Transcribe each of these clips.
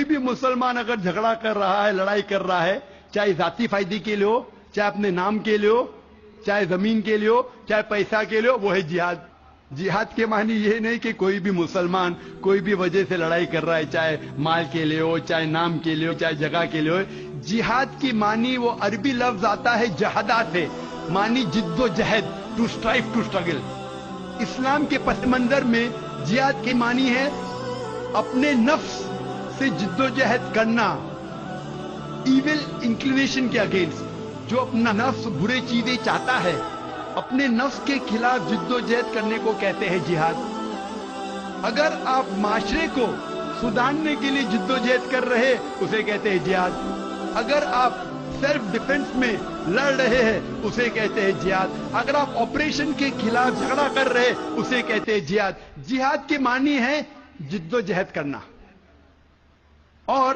کوئی بھی مسلمان اگر جھگڑا کر رہا ہے, لڑائی کر رہا ہے, چاہے ذاتی فائدے کے لیے ہو, چاہے اپنے نام کے لیے ہو, چاہے زمین کے لیے ہو, چاہے پیسہ کے لیے ہو, وہ ہے جہاد. جہاد کے معنی یہ نہیں کہ کوئی بھی مسلمان کوئی بھی وجہ سے لڑائی کر رہا ہے, چاہے مال کے لیے ہو, چاہے نام کے لیے ہو, چاہے جگہ کے لیے ہو. جہاد کی معنی وہ عربی لفظ آتا ہے جہدا سے, معنی جد و جہد, ٹو اسٹرائیو, ٹو اسٹرگل. اسلام کے پس منظر میں جہاد کی معنی ہے اپنے نفس سے جد و جہد کرنا, ایول انکلینیشن کے اگینسٹ. جو اپنا نفس برے چیزیں چاہتا ہے, اپنے نفس کے خلاف جد و جہد کرنے کو کہتے ہیں جہاد. اگر آپ معاشرے کو سدھارنے کے لیے جد و جہد کر رہے, اسے کہتے ہیں جہاد. اگر آپ سیلف ڈیفنس میں لڑ رہے ہیں, اسے کہتے ہیں جہاد. اگر آپ آپریشن کے خلاف جھگڑا کر رہے, اسے کہتے ہیں جہاد. جہاد کے معنی ہے جد و جہد کرنا. اور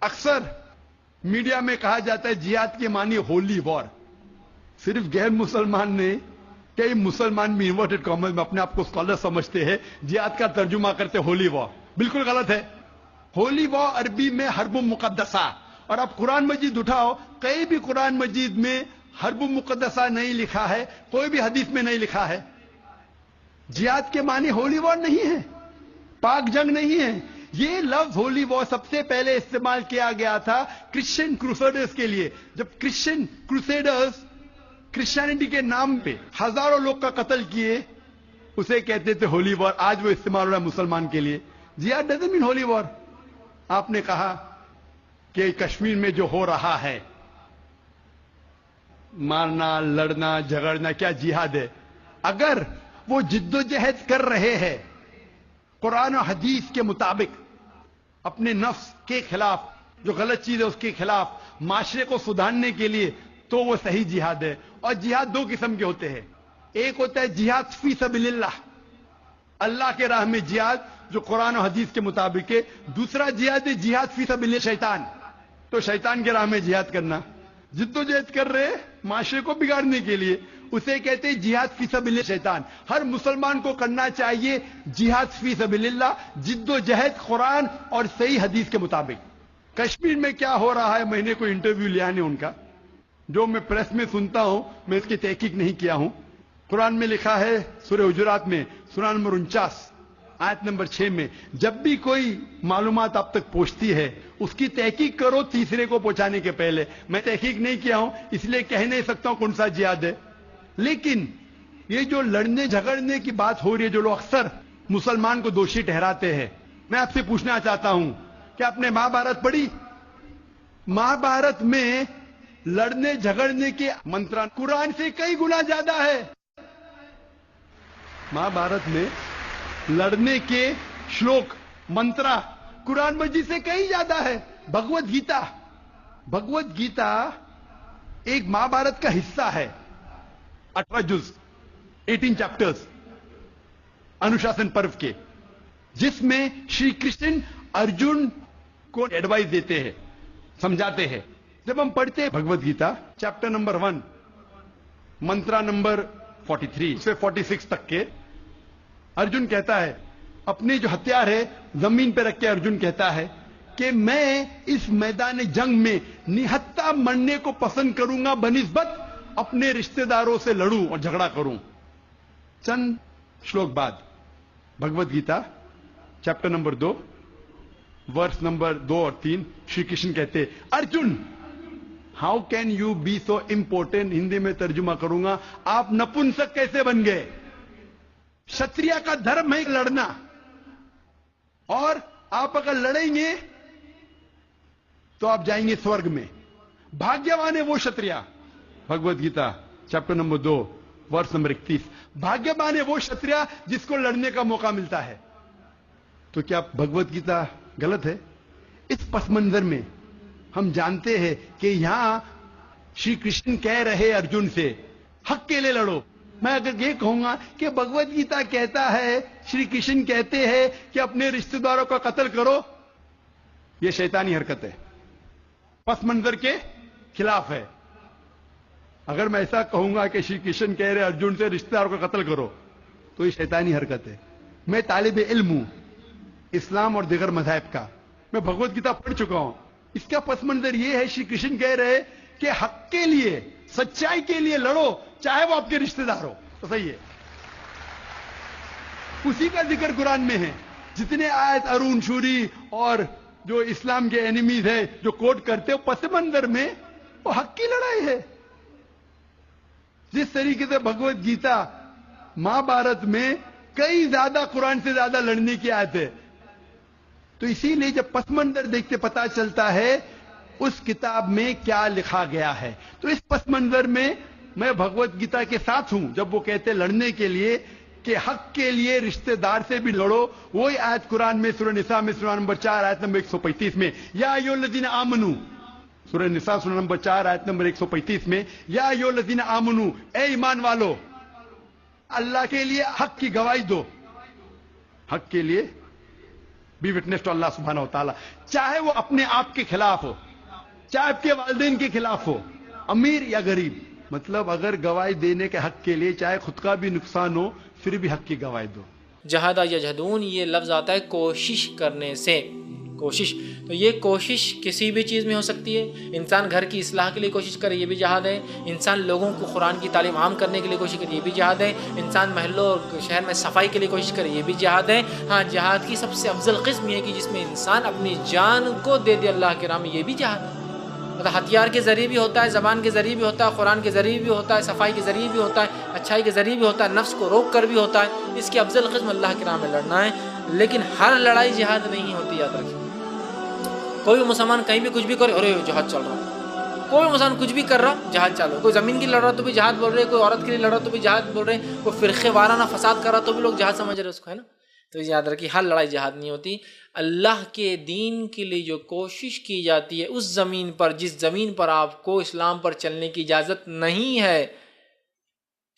اکثر میڈیا میں کہا جاتا ہے جہاد کے معنی ہولی وار. صرف غیر مسلمان نے, کئی مسلمان بھی انورٹڈ کامرس میں اپنے آپ کو اسکالر سمجھتے ہیں, جہاد کا ترجمہ کرتے ہولی وار. بالکل غلط ہے. ہولی وار عربی میں حرب مقدسہ, اور آپ قرآن مجید اٹھاؤ, کئی بھی قرآن مجید میں حرب مقدسہ نہیں لکھا ہے, کوئی بھی حدیث میں نہیں لکھا ہے. جہاد کے معنی ہولی وار نہیں ہے, پاک جنگ نہیں ہے. یہ لفظ ہولی وار سب سے پہلے استعمال کیا گیا تھا کرسچین کروسیڈرز کے لیے. جب کرسچین کروسیڈرز کرسچینٹی کے نام پہ ہزاروں لوگ کا قتل کیے, اسے کہتے تھے ہولی وار. آج وہ استعمال ہو رہا ہے مسلمان کے لیے. جہاد ڈزنٹ مین ہولی وار. آپ نے کہا کہ کشمیر میں جو ہو رہا ہے, مارنا, لڑنا, جھگڑنا, کیا جہاد ہے؟ اگر وہ جد و جہد کر رہے ہیں قرآن و حدیث کے مطابق, اپنے نفس کے خلاف, جو غلط چیز ہے اس کے خلاف, معاشرے کو سدھارنے کے لیے, تو وہ صحیح جہاد ہے. اور جہاد دو قسم کے ہوتے ہیں. ایک ہوتا ہے جہاد فی سبیل اللہ, اللہ کے راہ میں جہاد جو قرآن و حدیث کے مطابق ہے. دوسرا جہاد ہے جہاد فی سبیل شیطان, تو شیطان کے راہ میں جہاد کرنا. جد و جہد کر رہے معاشرے کو بگاڑنے کے لیے, اسے کہتے ہیں جہاد فی سبیل شیطان. ہر مسلمان کو کرنا چاہیے جہاد فی سبیل اللہ, جد و جہد قرآن اور صحیح حدیث کے مطابق. کشمیر میں کیا ہو رہا ہے, میں نے کوئی انٹرویو لیا نہیں ان کا, جو میں پریس میں سنتا ہوں, میں اس کی تحقیق نہیں کیا ہوں. قرآن میں لکھا ہے سورہ حجرات میں سورہ نمبر 49 آیت نمبر 6 میں, جب بھی کوئی معلومات آپ تک پہنچتی ہے اس کی تحقیق کرو تیسرے کو پہنچانے کے پہلے. میں تحقیق نہیں کیا ہوں, اس لیے کہہ نہیں سکتا ہوں کون سا جہاد ہے. لیکن یہ جو لڑنے جھگڑنے کی بات ہو رہی ہے, جو لوگ اکثر مسلمان کو دوشی ٹھہراتے ہیں, میں آپ سے پوچھنا چاہتا ہوں کہ آپ نے مہابھارت پڑھی؟ مہابھارت میں لڑنے جھگڑنے کے منتر قرآن سے کئی گنا زیادہ ہے. مہابھارت میں لڑنے کے شلوک, منترا قرآن مجید سے کئی زیادہ ہے. بھگوت گیتا, بھگوت گیتا ایک مہابھارت کا حصہ ہے, 18 جز, 18 چیپٹرز انوشاسن پرو کے, جس میں شری کرشن ارجن کو ایڈوائز دیتے ہیں, سمجھاتے ہیں. جب ہم پڑھتے ہیں بھگوت گیتا چیپٹر نمبر 1 منترا نمبر 43 سے 46 تک کے, ارجن کہتا ہے, اپنے جو ہتھیار ہے زمین پہ رکھ کے ارجن کہتا ہے کہ میں اس میدان جنگ میں نہتا مرنے کو پسند کروں گا بنسبت اپنے رشتہ داروں سے لڑوں اور جھگڑا کروں. چند شلوک بعد Bhagavad Gita chapter number 2 verse number 2 اور 3 شری کرشن کہتے, Arjun how can you be so important. Hindi میں ترجمہ کروں گا, آپ نپنسک کیسے بن گئے؟ شتریا کا دھرم ہے لڑنا, اور آپ اگر لڑیں گے تو آپ جائیں گے سورگ میں. بھاگیوان ہے وہ شتریا. Bhagavad Gita chapter number 2 verse number 31, بھاگیوان ہے وہ شتریا جس کو لڑنے کا موقع ملتا ہے. تو کیا بھگوت گیتا غلط ہے؟ اس پس منظر میں ہم جانتے ہیں کہ یہاں شری کرشن کہہ رہے ارجن سے حق کے لیے لڑو. میں اگر یہ کہوں گا کہ بھگوت گیتا کہتا ہے, شری کرشن کہتے ہیں کہ اپنے رشتہ داروں کا قتل کرو, یہ شیطانی حرکت ہے, پس منظر کے خلاف ہے. اگر میں ایسا کہوں گا کہ شری کرشن کہہ رہے ارجن سے رشتہ داروں کا قتل کرو, تو یہ شیطانی حرکت ہے. میں طالب علم ہوں اسلام اور دیگر مذاہب کا, میں بھگوت گیتا پڑھ چکا ہوں. اس کا پس منظر یہ ہے، شری کرشن کہہ رہے کہ حق کے لیے، سچائی کے لیے لڑو، چاہے وہ آپ کے رشتہ دار ہو. تو صحیح ہے، اسی کا ذکر قرآن میں ہے. جتنے آیت ارون شوری اور جو اسلام کے اینیمیز ہیں جو کوٹ کرتے ہو، پس منظر میں وہ حق کی لڑائی ہے. جس طریقے سے بھگوت گیتا مہا بھارت میں کئی زیادہ قرآن سے زیادہ لڑنے کی آیت ہے. تو اسی لیے جب پس منظر دیکھتے پتا چلتا ہے اس کتاب میں کیا لکھا گیا ہے. تو اس پس منظر میں میں بھگوت گیتا کے ساتھ ہوں جب وہ کہتے لڑنے کے لیے کہ حق کے لیے رشتہ دار سے بھی لڑو. وہی آیت قرآن میں سورہ نساء میں سورہ نمبر 4 آیت نمبر 135 میں، یا ایھا الذین آمنو، سورہ نساء سورہ نمبر 4 آیت نمبر 135 میں، یا ایھا الذین آمنو، اے ایمان والو، اللہ کے لیے حق کی گواہی دو. حق کے لیے بی وٹنس ٹو اللہ سبحانہ و تعالیٰ، چاہے وہ اپنے آپ کے خلاف ہو، چاہے آپ کے والدین کے خلاف ہو، امیر یا غریب. مطلب اگر گواہی دینے کے حق کے لیے چاہے خود کا بھی نقصان ہو پھر بھی حق کی گواہی دو. جہاد یجہدون، یہ لفظ آتا ہے کوشش کرنے سے. کوشش، تو یہ کوشش کسی بھی چیز میں ہو سکتی ہے. انسان گھر کی اصلاح کے لیے کوشش کرے، یہ بھی جہاد ہے. انسان لوگوں کو قرآن کی تعلیم عام کرنے کے لیے کوشش کرے، یہ بھی جہاد ہے. انسان محلوں اور شہر میں صفائی کے لیے کوشش کرے، یہ بھی جہاد ہے. ہاں، جہاد کی سب سے افضل قسم یہ ہے کہ جس میں انسان اپنی جان کو دے دے اللہ کے راہ میں، یہ بھی جہاد ہے. مطلب ہتھیار کے ذریعے بھی ہوتا ہے، زبان کے ذریعے بھی ہوتا ہے، قرآن کے ذریعے بھی ہوتا ہے، صفائی کے ذریعے بھی ہوتا ہے، اچھائی کے ذریعے بھی ہوتا ہے، نفس کو روک کر بھی ہوتا ہے. اس کی افضل قسم اللہ کے راہ میں لڑنا ہے. لیکن ہر لڑائی جہاد نہیں ہوتی، یاد رکھیں. کوئی بھی مسلمان کہیں بھی کچھ بھی کرے، ارے جہاد چل رہا ہے. کوئی بھی مسلمان کچھ بھی کر رہا، جہاد چل رہا ہے. کوئی زمین کی لڑ رہا تو بھی جہاد بول رہے، کوئی عورت کے لیے لڑ رہا تو بھی جہاد بول رہے، کوئی فرقے وارانہ فساد کر رہا تو بھی لوگ جہاد سمجھ رہے اس کو، ہے نا. تو یاد رکھیے ہر لڑائی جہاد نہیں ہوتی. اللہ کے دین کے لیے جو کوشش کی جاتی ہے اس زمین پر، جس زمین پر آپ کو اسلام پر چلنے کی اجازت نہیں ہے،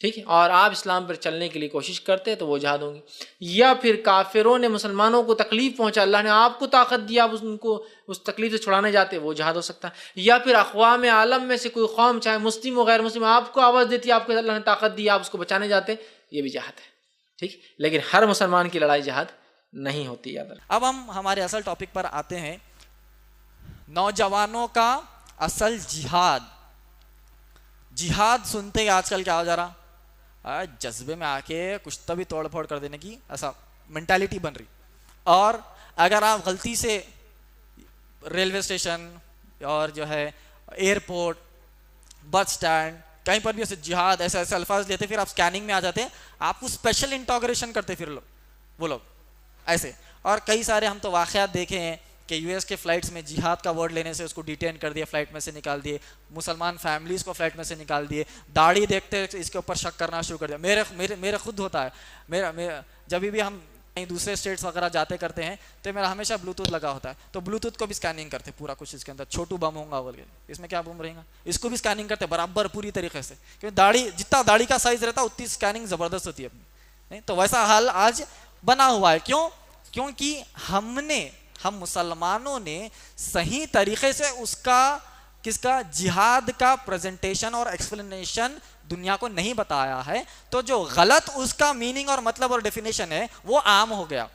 ٹھیک ہے، اور آپ اسلام پر چلنے کے لیے کوشش کرتے ہیں تو وہ جہاد ہوں گی. یا پھر کافروں نے مسلمانوں کو تکلیف پہنچا، اللہ نے آپ کو طاقت دیا، آپ ان کو اس تکلیف سے چھڑانے جاتے، وہ جہاد ہو سکتا ہے. یا پھر اقوام عالم میں سے کوئی قوم، چاہے مسلم و غیر مسلم، آپ کو آواز دیتی ہے، آپ کو اللہ نے طاقت دی، آپ اس کو بچانے جاتے، یہ بھی جہاد ہے. ٹھیک، لیکن ہر مسلمان کی لڑائی جہاد نہیں ہوتی. یاد رکھیں. اب ہم ہمارے اصل ٹاپک پر آتے ہیں، نوجوانوں کا اصل جہاد. جہاد سنتے ہی آج کل کیا ہو جا رہا، جذبے میں آ کے کچھ تو بھی توڑ پھوڑ کر دینے کی ایسا مینٹالٹی بن رہی. اور اگر آپ غلطی سے ریلوے اسٹیشن اور جو ہے ایئرپورٹ، بس اسٹینڈ، کہیں پر بھی ایسے جہاد ایسے ایسے الفاظ لیتے، پھر آپ اسکیننگ میں آ جاتے ہیں، آپ کو اسپیشل انٹاگریشن کرتے پھر وہ لوگ ایسے. اور کئی سارے ہم تو واقعات دیکھے ہیں کہ یو ایس کے فلائٹس میں جہاد کا ورڈ لینے سے اس کو ڈیٹین کر دیا، فلائٹ میں سے نکال دیے، مسلمان فیملیز کو فلائٹ میں سے نکال دیے، داڑھی دیکھتے اس کے اوپر شک کرنا شروع کر دیا. میرے خود ہوتا ہے، جب بھی ہم کہیں دوسرے اسٹیٹس وغیرہ جاتے کرتے ہیں تو میرا ہمیشہ بلوٹوتھ لگا ہوتا ہے، تو بلوٹوتھ کو بھی اسکیننگ کرتے پورا کچھ اس کے اندر. چھوٹو بم ہوگا بول کے، اس میں کیا بم رہے گا، اس کو بھی اسکیننگ کرتے برابر پوری طریقے سے، کیونکہ داڑھی جتنا داڑھی کا سائز رہتا اتنی اسکیننگ زبردست ہوتی ہے اپنی. نہیں تو ویسا حال آج بنا ہوا ہے. کیونکہ ہم مسلمانوں نے صحیح طریقے سے اس کا جہاد کا پریزنٹیشن اور ایکسپلینیشن دنیا کو نہیں بتایا ہے، تو جو غلط اس کا میننگ اور مطلب اور ڈیفینیشن ہے وہ عام ہو گیا.